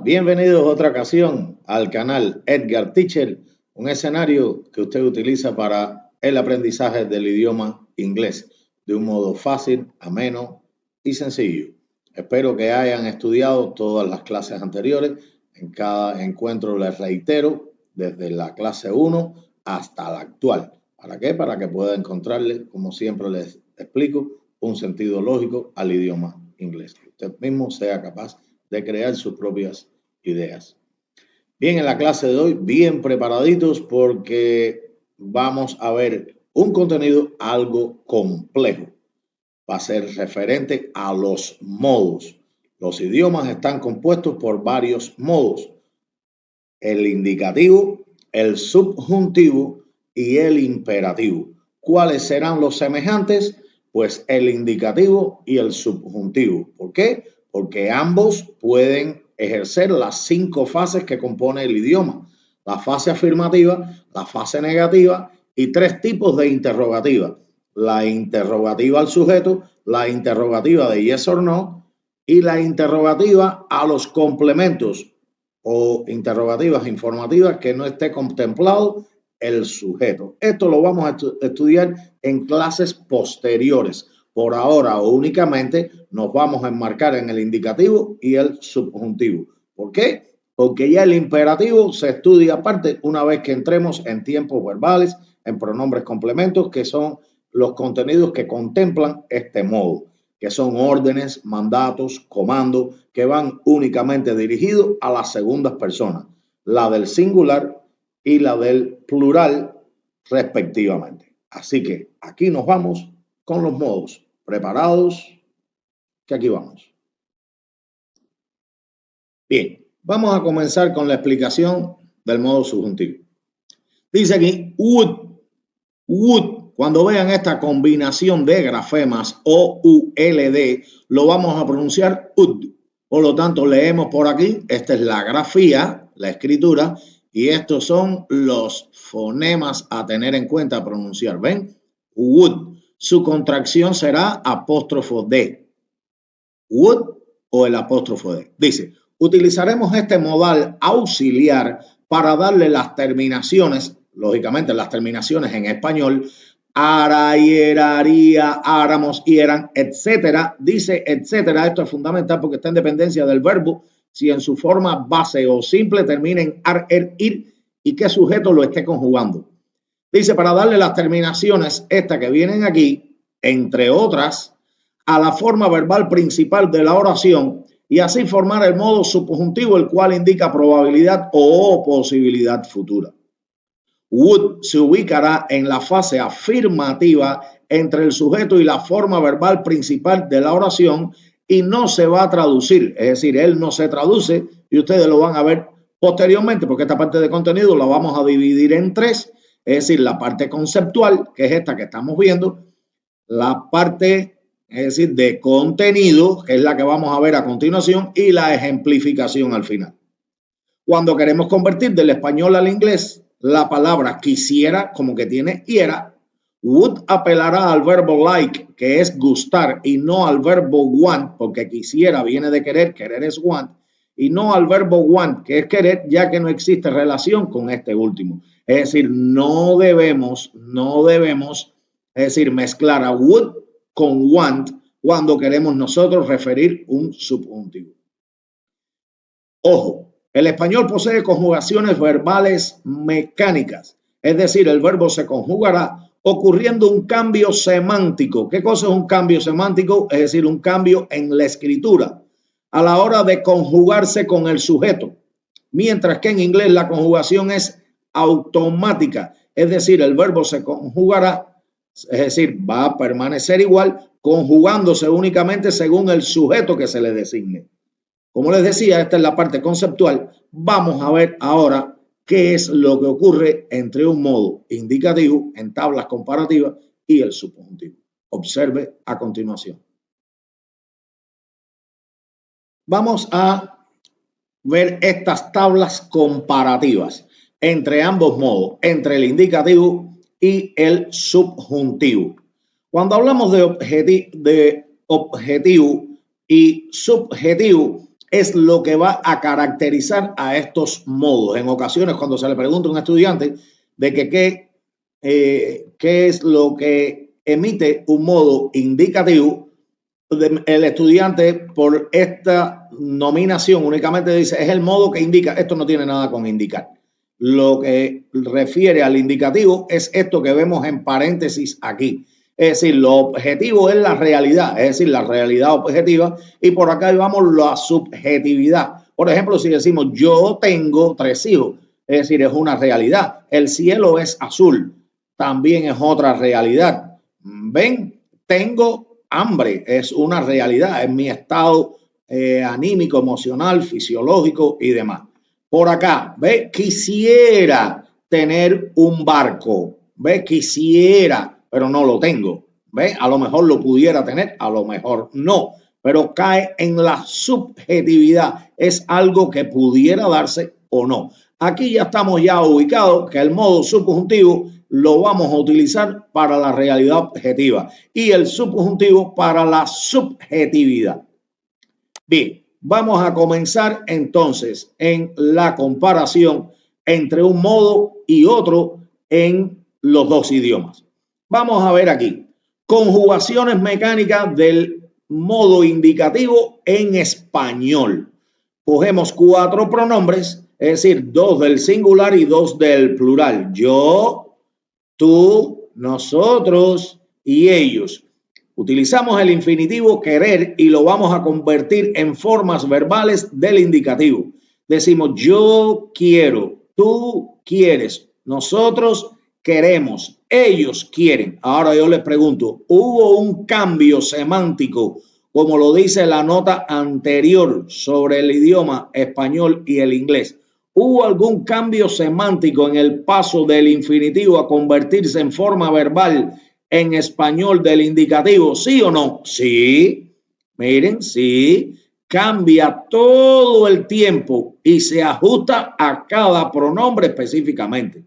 bienvenidos a otra ocasión al canal Edgar Teacher, un escenario que usted utiliza para el aprendizaje del idioma inglés de un modo fácil, ameno y sencillo. Espero que hayan estudiado todas las clases anteriores. En cada encuentro les reitero, desde la clase 1 hasta la actual. ¿Para qué? Para que pueda encontrarle, como siempre les explico, un sentido lógico al idioma inglés. Que usted mismo sea capaz de crear sus propias ideas. Bien, en la clase de hoy, bien preparaditos porque vamos a ver un contenido algo complejo. Va a ser referente a los modos. Los idiomas están compuestos por varios modos: el indicativo, el subjuntivo y el imperativo. ¿Cuáles serán los semejantes? Pues el indicativo y el subjuntivo. ¿Por qué? Porque ambos pueden ejercer las 5 fases que compone el idioma: la fase afirmativa, la fase negativa y 3 tipos de interrogativa: la interrogativa al sujeto, la interrogativa de yes or no y la interrogativa a los complementos o interrogativas informativas que no esté contemplado el sujeto. Esto lo vamos a estudiar en clases posteriores. Por ahora únicamente nos vamos a enmarcar en el indicativo y el subjuntivo. ¿Por qué? Porque ya el imperativo se estudia aparte una vez que entremos en tiempos verbales, en pronombres complementos, que son los contenidos que contemplan este modo, que son órdenes, mandatos, comandos, que van únicamente dirigidos a las segundas personas, la del singular y la del plural respectivamente. Así que aquí nos vamos con los modos. ¿Preparados? Que aquí vamos. Bien, vamos a comenzar con la explicación del modo subjuntivo. Dice aquí would. Cuando vean esta combinación de grafemas O-U-L-D, lo vamos a pronunciar ud. Por lo tanto, leemos por aquí, esta es la grafía, la escritura, y estos son los fonemas a tener en cuenta a pronunciar. ¿Ven? Would. Su contracción será apóstrofo D. Would o el apóstrofo D. Dice, utilizaremos este modal auxiliar para darle las terminaciones, lógicamente las terminaciones en español, ara, hieraría, áramos, hieran, etcétera. Dice etcétera, esto es fundamental porque está en dependencia del verbo, si en su forma base o simple termina en ar, er, ir y qué sujeto lo esté conjugando. Dice, para darle las terminaciones, estas que vienen aquí, entre otras, a la forma verbal principal de la oración y así formar el modo subjuntivo, el cual indica probabilidad o posibilidad futura. Would se ubicará en la fase afirmativa entre el sujeto y la forma verbal principal de la oración y no se va a traducir, es decir, él no se traduce y ustedes lo van a ver posteriormente porque esta parte de contenido la vamos a dividir en 3, es decir, la parte conceptual, que es esta que estamos viendo, la parte, es decir, de contenido, que es la que vamos a ver a continuación, y la ejemplificación al final. Cuando queremos convertir del español al inglés la palabra quisiera, como que tiene hiera, would apelará al verbo like, que es gustar, y no al verbo want, porque quisiera viene de querer, querer es want, y no al verbo want, que es querer, ya que no existe relación con este último. Es decir, no debemos, es decir, mezclar a would con want cuando queremos nosotros referir un subjuntivo. Ojo, el español posee conjugaciones verbales mecánicas, es decir, el verbo se conjugará ocurriendo un cambio semántico. ¿Qué cosa es un cambio semántico? Es decir, un cambio en la escritura a la hora de conjugarse con el sujeto, mientras que en inglés la conjugación es automática, es decir, el verbo se conjugará, es decir, va a permanecer igual, conjugándose únicamente según el sujeto que se le designe. Como les decía, esta es la parte conceptual. Vamos a ver ahora qué es lo que ocurre entre un modo indicativo en tablas comparativas y el subjuntivo. Observe a continuación. Vamos a ver estas tablas comparativas entre ambos modos, entre el indicativo y el subjuntivo. Cuando hablamos de objetivo y subjetivo, es lo que va a caracterizar a estos modos. En ocasiones, cuando se le pregunta a un estudiante de que qué es lo que emite un modo indicativo, el estudiante por esta nominación únicamente dice es el modo que indica. Esto no tiene nada con indicar. Lo que refiere al indicativo es esto que vemos en paréntesis aquí. Es decir, lo objetivo es la realidad, es decir, la realidad objetiva, y por acá vamos la subjetividad. Por ejemplo, si decimos yo tengo 3 hijos, es decir, es una realidad. El cielo es azul, también es otra realidad. ¿Ven? Tengo hambre, es una realidad, es mi estado anímico, emocional, fisiológico y demás. Por acá, ¿ve? Quisiera tener un barco, ¿ve? Quisiera, pero no lo tengo, ¿ve? A lo mejor lo pudiera tener, a lo mejor no, pero cae en la subjetividad, es algo que pudiera darse o no. Aquí ya estamos ya ubicados que el modo subjuntivo lo vamos a utilizar para la realidad objetiva y el subjuntivo para la subjetividad. Bien, vamos a comenzar entonces en la comparación entre un modo y otro en los dos idiomas. Vamos a ver aquí, conjugaciones mecánicas del modo indicativo en español. Cogemos 4 pronombres, es decir, 2 del singular y 2 del plural. Yo, tú, nosotros y ellos. Utilizamos el infinitivo querer y lo vamos a convertir en formas verbales del indicativo. Decimos yo quiero, tú quieres, nosotros queremos, ellos quieren. Ahora yo les pregunto, ¿hubo un cambio semántico, como lo dice la nota anterior sobre el idioma español y el inglés? ¿Hubo algún cambio semántico en el paso del infinitivo a convertirse en forma verbal en español del indicativo? ¿Sí o no? Sí. Miren, sí. Cambia todo el tiempo y se ajusta a cada pronombre específicamente.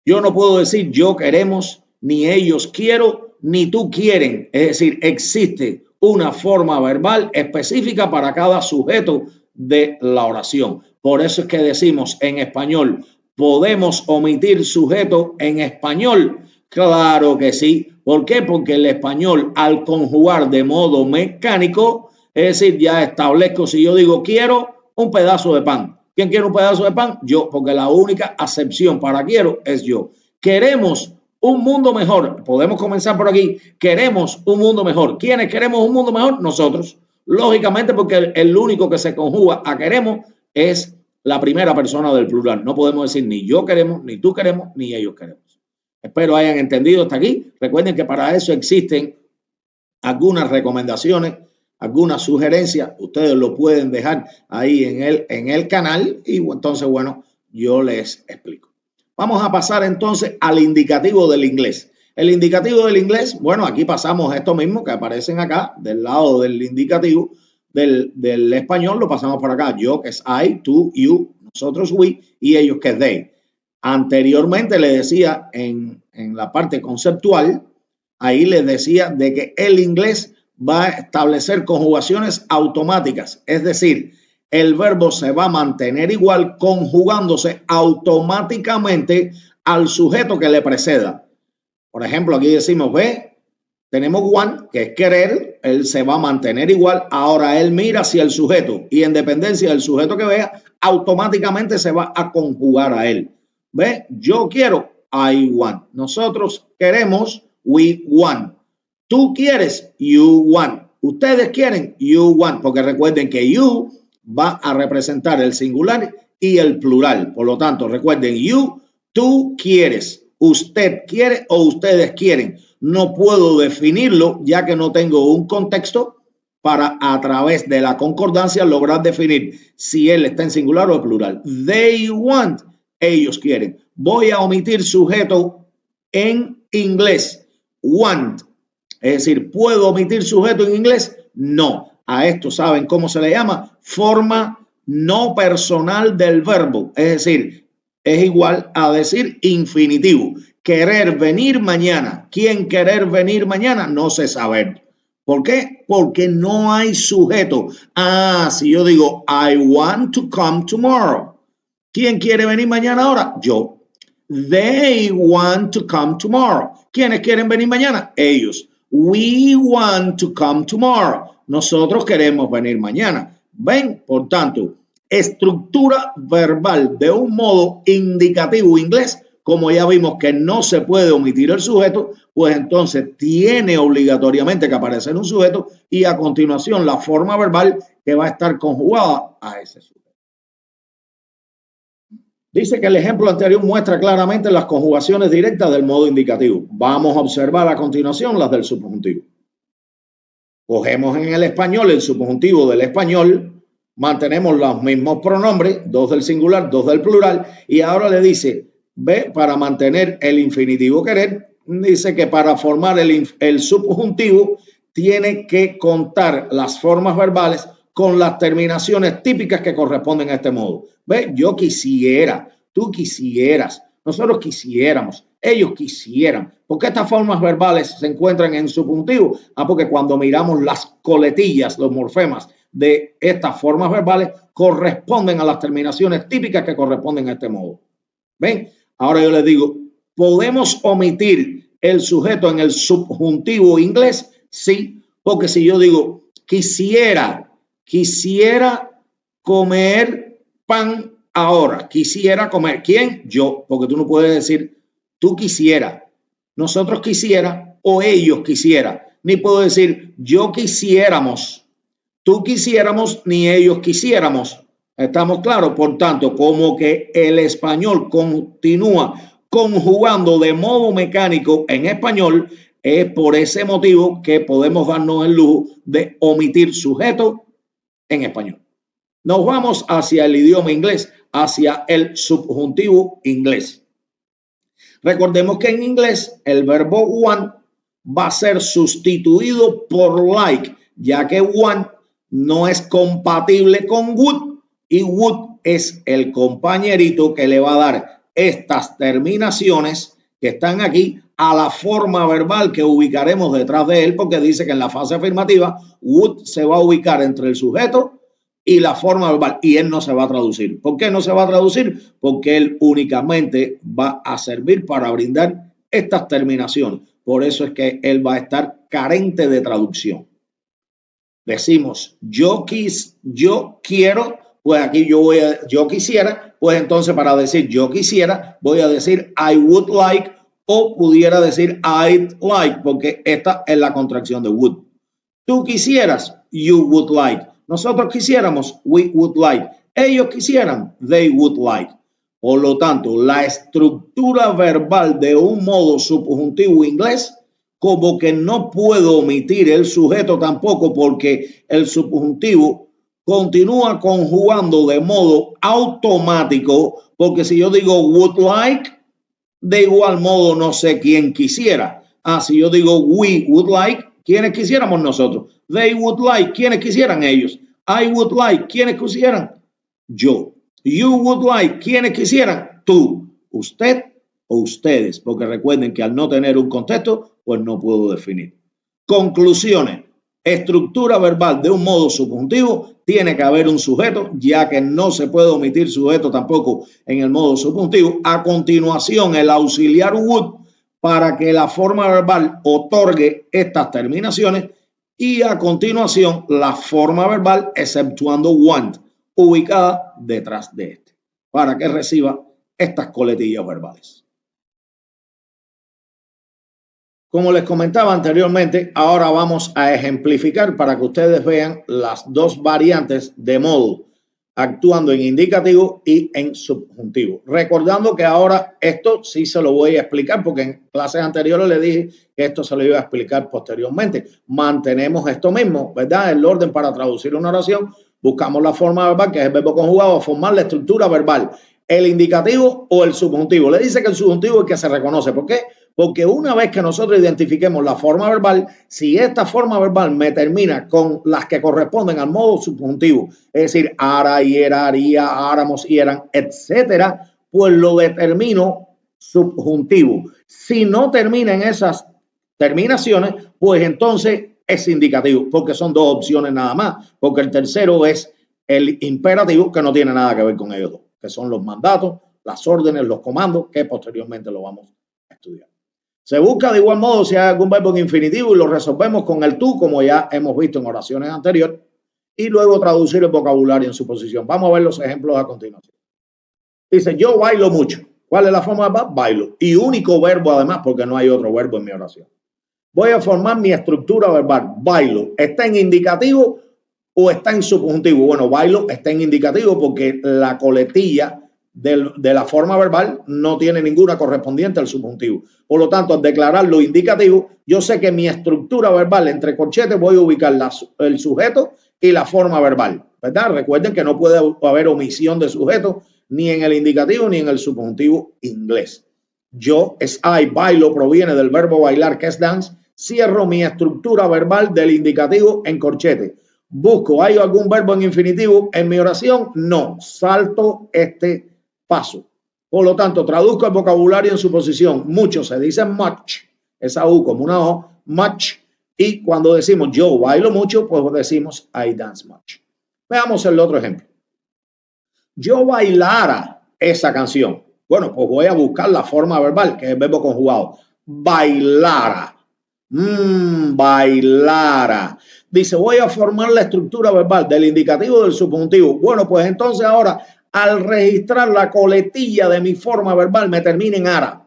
Yo no puedo decir yo queremos, ni ellos quiero, ni tú quieren. Es decir, existe una forma verbal específica para cada sujeto de la oración. Por eso es que decimos en español, ¿podemos omitir sujeto en español? Claro que sí. ¿Por qué? Porque el español, al conjugar de modo mecánico, es decir, ya establezco, si yo digo quiero un pedazo de pan. ¿Quién quiere un pedazo de pan? Yo, porque la única acepción para quiero es yo. Queremos un mundo mejor. Podemos comenzar por aquí. Queremos un mundo mejor. ¿Quiénes queremos un mundo mejor? Nosotros. Lógicamente, porque el único que se conjuga a queremos es la primera persona del plural. No podemos decir ni yo queremos, ni tú queremos, ni ellos queremos. Espero hayan entendido hasta aquí. Recuerden que para eso existen algunas recomendaciones, algunas sugerencias. Ustedes lo pueden dejar ahí en el canal y entonces, bueno, yo les explico. Vamos a pasar entonces al indicativo del inglés. El indicativo del inglés, bueno, aquí pasamos esto mismo que aparecen acá, del lado del indicativo del español, lo pasamos por acá. Yo, que es I, tú, you, nosotros, we, y ellos, que es they. Anteriormente le decía en la parte conceptual, ahí les decía de que el inglés va a establecer conjugaciones automáticas, es decir, el verbo se va a mantener igual conjugándose automáticamente al sujeto que le preceda. Por ejemplo, aquí decimos, ve, tenemos want, que es querer, él se va a mantener igual. Ahora él mira hacia el sujeto y en dependencia del sujeto que vea, automáticamente se va a conjugar a él. ¿Ve? Yo quiero, I want. Nosotros queremos, we want. Tú quieres, you want. Ustedes quieren, you want. Porque recuerden que you va a representar el singular y el plural. Por lo tanto, recuerden, you, tú quieres, usted quiere o ustedes quieren. No puedo definirlo ya que no tengo un contexto para a través de la concordancia lograr definir si él está en singular o en plural. They want, ellos quieren. Voy a omitir sujeto en inglés. Want. Es decir, ¿puedo omitir sujeto en inglés? No. A esto saben cómo se le llama forma no personal del verbo. Es decir, es igual a decir infinitivo. Querer venir mañana. ¿Quién querer venir mañana? No sé saber. ¿Por qué? Porque no hay sujeto. Si yo digo, I want to come tomorrow. ¿Quién quiere venir mañana ahora? Yo. They want to come tomorrow. ¿Quiénes quieren venir mañana? Ellos. We want to come tomorrow. Nosotros queremos venir mañana. ¿Ven? Por tanto, estructura verbal de un modo indicativo inglés, como ya vimos que no se puede omitir el sujeto, pues entonces tiene obligatoriamente que aparecer un sujeto y a continuación la forma verbal que va a estar conjugada a ese sujeto. Dice que el ejemplo anterior muestra claramente las conjugaciones directas del modo indicativo. Vamos a observar a continuación las del subjuntivo. Cogemos en el español el subjuntivo del español, mantenemos los mismos pronombres, dos del singular, dos del plural, y ahora le dice, ve, para mantener el infinitivo querer, dice que para formar el subjuntivo tiene que contar las formas verbales con las terminaciones típicas que corresponden a este modo. ¿Ve? Yo quisiera, tú quisieras, nosotros quisiéramos, ellos quisieran. ¿Por qué estas formas verbales se encuentran en subjuntivo? Porque cuando miramos las coletillas, los morfemas de estas formas verbales corresponden a las terminaciones típicas que corresponden a este modo. ¿Ven? Ahora yo les digo, ¿podemos omitir el sujeto en el subjuntivo inglés? Sí, porque si yo digo quisiera comer pan ahora. Quisiera comer. ¿Quién? Yo. Porque tú no puedes decir tú quisiera, nosotros quisiera o ellos quisiera. Ni puedo decir yo quisiéramos, tú quisiéramos, ni ellos quisiéramos. ¿Estamos claros? Por tanto, como que el español continúa conjugando de modo mecánico en español, es por ese motivo que podemos darnos el lujo de omitir sujeto en español. Nos vamos hacia el idioma inglés, hacia el subjuntivo inglés. Recordemos que en inglés el verbo want va a ser sustituido por like, ya que want no es compatible con would y would es el compañerito que le va a dar estas terminaciones que están aquí a la forma verbal que ubicaremos detrás de él, porque dice que en la fase afirmativa would se va a ubicar entre el sujeto y la forma verbal, y él no se va a traducir. ¿Por qué no se va a traducir? Porque él únicamente va a servir para brindar estas terminaciones. Por eso es que él va a estar carente de traducción. Decimos yo quiero, pues aquí yo quisiera, pues entonces para decir yo quisiera voy a decir I would like, o pudiera decir I'd like, porque esta es la contracción de would. Tú quisieras, you would like. Nosotros quisiéramos, we would like. Ellos quisieran, they would like. Por lo tanto, la estructura verbal de un modo subjuntivo inglés, como que no puedo omitir el sujeto tampoco, porque el subjuntivo continúa conjugando de modo automático, porque si yo digo would like, de igual modo no sé quién quisiera. Si yo digo we would like, ¿quiénes quisiéramos nosotros? They would like, ¿quiénes quisieran ellos? I would like, ¿quiénes quisieran? Yo. You would like, ¿quiénes quisieran? Tú, usted o ustedes, porque recuerden que al no tener un contexto, pues no puedo definir. Conclusiones. Estructura verbal de un modo subjuntivo, tiene que haber un sujeto, ya que no se puede omitir sujeto tampoco en el modo subjuntivo. A continuación, el auxiliar would para que la forma verbal otorgue estas terminaciones, y a continuación la forma verbal exceptuando want, ubicada detrás de este, para que reciba estas coletillas verbales. Como les comentaba anteriormente, ahora vamos a ejemplificar para que ustedes vean las dos variantes de modo, actuando en indicativo y en subjuntivo. Recordando que ahora esto sí se lo voy a explicar, porque en clases anteriores les dije que esto se lo iba a explicar posteriormente. Mantenemos esto mismo, ¿verdad? El orden para traducir una oración, buscamos la forma verbal, que es el verbo conjugado, a formar la estructura verbal, el indicativo o el subjuntivo. Le dice que el subjuntivo es el que se reconoce. ¿Por qué? Porque una vez que nosotros identifiquemos la forma verbal, si esta forma verbal me termina con las que corresponden al modo subjuntivo, es decir, ara, hiera, haría, áramos, hieran, etcétera, pues lo determino subjuntivo. Si no termina en esas terminaciones, pues entonces es indicativo, porque son dos opciones nada más, porque el tercero es el imperativo, que no tiene nada que ver con ellos dos, que son los mandatos, las órdenes, los comandos, que posteriormente lo vamos a estudiar. Se busca de igual modo si hay algún verbo en infinitivo y lo resolvemos con el tú, como ya hemos visto en oraciones anteriores, y luego traducir el vocabulario en su posición. Vamos a ver los ejemplos a continuación. Dice, yo bailo mucho. ¿Cuál es la forma de bailo? Y único verbo además, porque no hay otro verbo en mi oración. Voy a formar mi estructura verbal. Bailo. ¿Está en indicativo o está en subjuntivo? Bueno, bailo está en indicativo porque la coletilla de la forma verbal no tiene ninguna correspondiente al subjuntivo. Por lo tanto, al declarar lo indicativo, yo sé que mi estructura verbal entre corchetes voy a ubicar el sujeto y la forma verbal, ¿verdad? Recuerden que no puede haber omisión de sujeto ni en el indicativo ni en el subjuntivo inglés. Yo, es I, bailo, proviene del verbo bailar, que es dance. Cierro mi estructura verbal del indicativo en corchete. Busco, ¿hay algún verbo en infinitivo en mi oración? No, salto este paso. Por lo tanto, traduzco el vocabulario en su posición. Mucho se dice much, esa U como una O, much. Y cuando decimos yo bailo mucho, pues decimos I dance much. Veamos el otro ejemplo. Yo bailara esa canción. Bueno, pues voy a buscar la forma verbal, que es el verbo conjugado. Bailara. Bailara. Dice, voy a formar la estructura verbal del indicativo del subjuntivo. Bueno, pues entonces ahora, al registrar la coletilla de mi forma verbal, me termina en ara.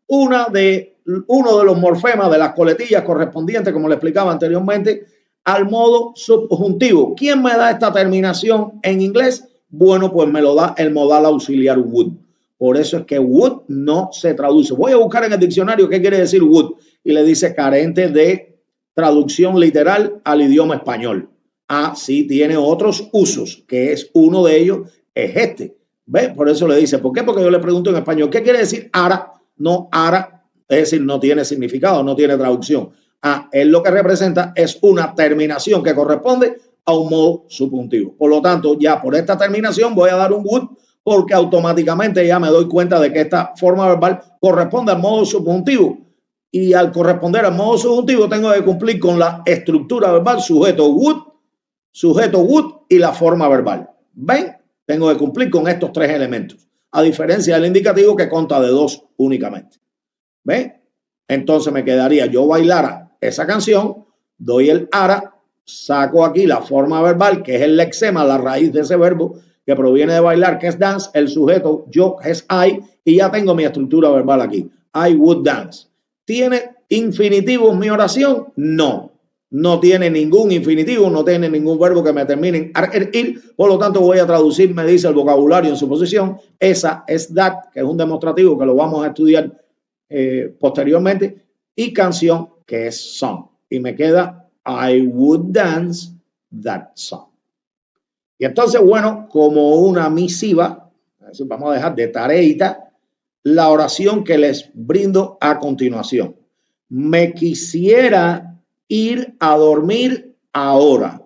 Uno de los morfemas de las coletillas correspondientes, como le explicaba anteriormente, al modo subjuntivo. ¿Quién me da esta terminación en inglés? Bueno, pues me lo da el modal auxiliar would. Por eso es que would no se traduce. Voy a buscar en el diccionario qué quiere decir would y le dice carente de traducción literal al idioma español. Ah, sí tiene otros usos, que es uno de ellos, es este. ¿Ve? Por eso le dice, ¿por qué? Porque yo le pregunto en español, ¿qué quiere decir ara? No, ara, es decir, no tiene significado, no tiene traducción. Ah, él lo que representa es una terminación que corresponde a un modo subjuntivo. Por lo tanto, ya por esta terminación voy a dar un would porque automáticamente ya me doy cuenta de que esta forma verbal corresponde al modo subjuntivo. Y al corresponder al modo subjuntivo tengo que cumplir con la estructura verbal sujeto would y la forma verbal. ¿Ven? Tengo que cumplir con estos tres elementos, a diferencia del indicativo que consta de dos únicamente. ¿Ven? Entonces me quedaría yo bailara esa canción, doy el ara, saco aquí la forma verbal, que es el lexema, la raíz de ese verbo que proviene de bailar, que es dance, el sujeto yo es I, y ya tengo mi estructura verbal aquí. I would dance. ¿Tiene infinitivo en mi oración? No. No tiene ningún infinitivo, no tiene ningún verbo que me termine en ir, por lo tanto voy a traducir, me dice el vocabulario en su posición, esa es that, que es un demostrativo que lo vamos a estudiar posteriormente, y canción, que es song. Y me queda I would dance that song. Y entonces, bueno, como una misiva, vamos a dejar de tareita la oración que les brindo a continuación. Me quisiera ir a dormir ahora.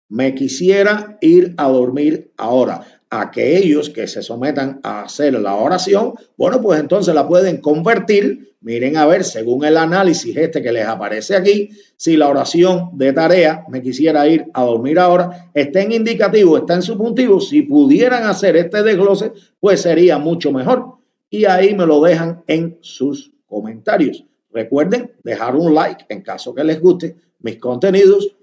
Me quisiera ir a dormir ahora. Aquellos que se sometan a hacer la oración, bueno, pues entonces la pueden convertir. Miren a ver, según el análisis este que les aparece aquí, si la oración de tarea, me quisiera ir a dormir ahora, está en indicativo, está en subjuntivo, si pudieran hacer este desglose, pues sería mucho mejor. Y ahí me lo dejan en sus comentarios. Recuerden dejar un like en caso que les guste mis contenidos.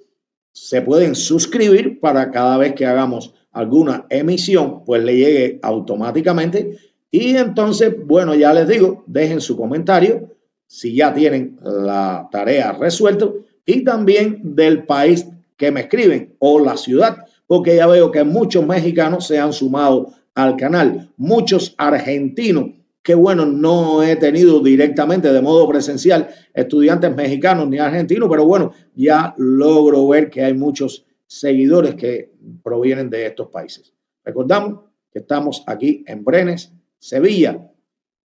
Se pueden suscribir para cada vez que hagamos alguna emisión, pues le llegue automáticamente. Y entonces, bueno, ya les digo, dejen su comentario si ya tienen la tarea resuelta y también del país que me escriben o la ciudad, porque ya veo que muchos mexicanos se han sumado al canal, muchos argentinos, que bueno, no he tenido directamente de modo presencial estudiantes mexicanos ni argentinos, pero bueno, ya logro ver que hay muchos seguidores que provienen de estos países. Recordamos que estamos aquí en Brenes, Sevilla.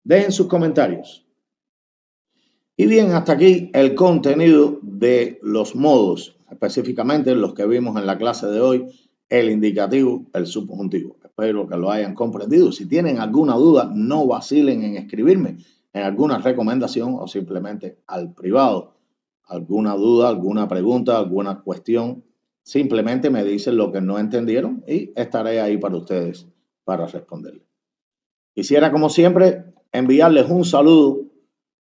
Dejen sus comentarios. Y bien, hasta aquí el contenido de los modos, específicamente los que vimos en la clase de hoy, el indicativo, el subjuntivo. Espero que lo hayan comprendido. Si tienen alguna duda, no vacilen en escribirme en alguna recomendación o simplemente al privado. alguna duda, alguna pregunta, alguna cuestión, simplemente me dicen lo que no entendieron y estaré ahí para ustedes para responderles. Quisiera, como siempre, enviarles un saludo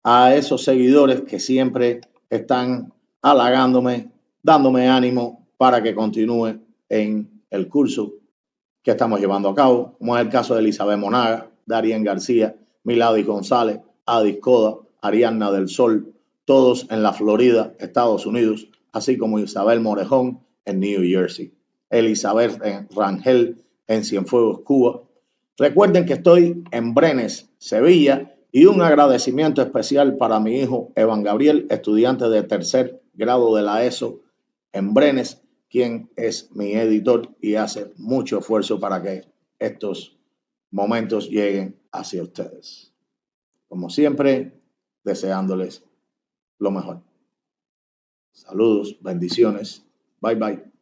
a esos seguidores que siempre están halagándome, dándome ánimo para que continúe en el curso que estamos llevando a cabo, como es el caso de Elizabeth Monaga, Darien García, Milady González, Adis Coda, Ariadna del Sol, todos en la Florida, Estados Unidos, así como Isabel Morejón en New Jersey, Elizabeth Rangel en Cienfuegos, Cuba. Recuerden que estoy en Brenes, Sevilla, y un agradecimiento especial para mi hijo Evan Gabriel, estudiante de tercer grado de la ESO en Brenes, quien es mi editor y hace mucho esfuerzo para que estos momentos lleguen hacia ustedes. Como siempre, deseándoles lo mejor. Saludos, bendiciones. Bye bye.